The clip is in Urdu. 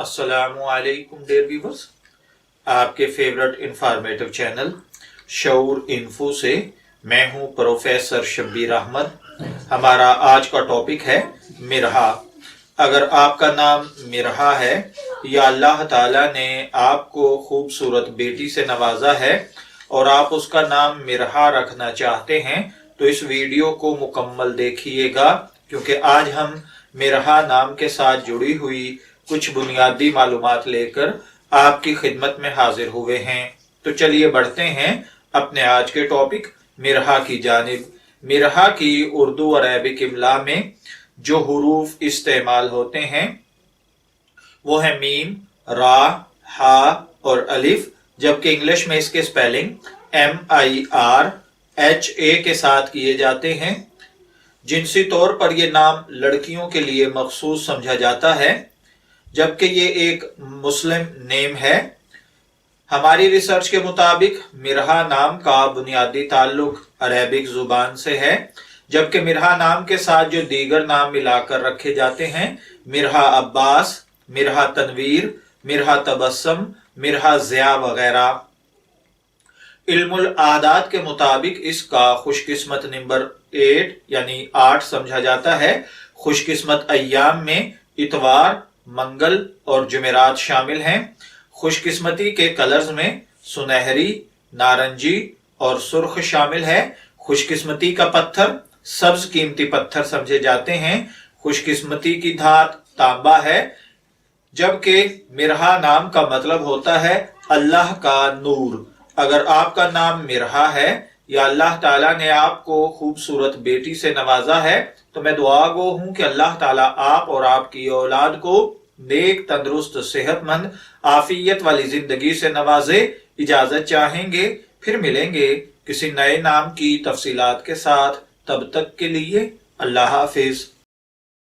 السلام علیکم ڈیئر ویورز، آپ کے فیورٹ انفارمیٹو چینل شعور انفو سے میں ہوں پروفیسر شبیر احمد۔ ہمارا آج کا ٹاپک ہے مرحا۔ اگر آپ کا نام مرحا ہے یا اللہ تعالیٰ نے آپ کو خوبصورت بیٹی سے نوازا ہے اور آپ اس کا نام مرحا رکھنا چاہتے ہیں تو اس ویڈیو کو مکمل دیکھیے گا، کیونکہ آج ہم مرحا نام کے ساتھ جڑی ہوئی کچھ بنیادی معلومات لے کر آپ کی خدمت میں حاضر ہوئے ہیں۔ تو چلیے بڑھتے ہیں اپنے آج کے ٹاپک مرحا کی جانب۔ مرحا کی اردو اور عربک املا میں جو حروف استعمال ہوتے ہیں وہ ہیں میم، را، ہا اور الف، جبکہ انگلش میں اس کے سپیلنگ MIRHA کے ساتھ کیے جاتے ہیں۔ جنسی طور پر یہ نام لڑکیوں کے لیے مخصوص سمجھا جاتا ہے، جبکہ یہ ایک مسلم نیم ہے۔ ہماری ریسرچ کے مطابق مرحا نام کا بنیادی تعلق عربک زبان سے ہے، جبکہ مرحا نام کے ساتھ جو دیگر نام ملا کر رکھے جاتے ہیں، مرحا عباس، مرحا تنویر، مرحا تبسم، مرحا ضیاء وغیرہ۔ علم العادات کے مطابق اس کا خوش قسمت نمبر 8 یعنی 8 سمجھا جاتا ہے۔ خوش قسمت ایام میں اتوار، منگل اور جمعرات شامل ہیں۔ خوش قسمتی کے کلرز میں سنہری، نارنجی اور سرخ شامل ہے۔ خوش قسمتی کا پتھر سبز قیمتی پتھر سمجھے جاتے ہیں۔ خوش قسمتی کی دھات تانبا ہے، جبکہ مرحا نام کا مطلب ہوتا ہے اللہ کا نور۔ اگر آپ کا نام مرحا ہے یا اللہ تعالیٰ نے آپ کو خوبصورت بیٹی سے نوازا ہے تو میں دعا گو ہوں کہ اللہ تعالیٰ آپ اور آپ کی اولاد کو نیک، تندرست، صحت مند، عافیت والی زندگی سے نوازے۔ اجازت چاہیں گے، پھر ملیں گے کسی نئے نام کی تفصیلات کے ساتھ۔ تب تک کے لیے اللہ حافظ۔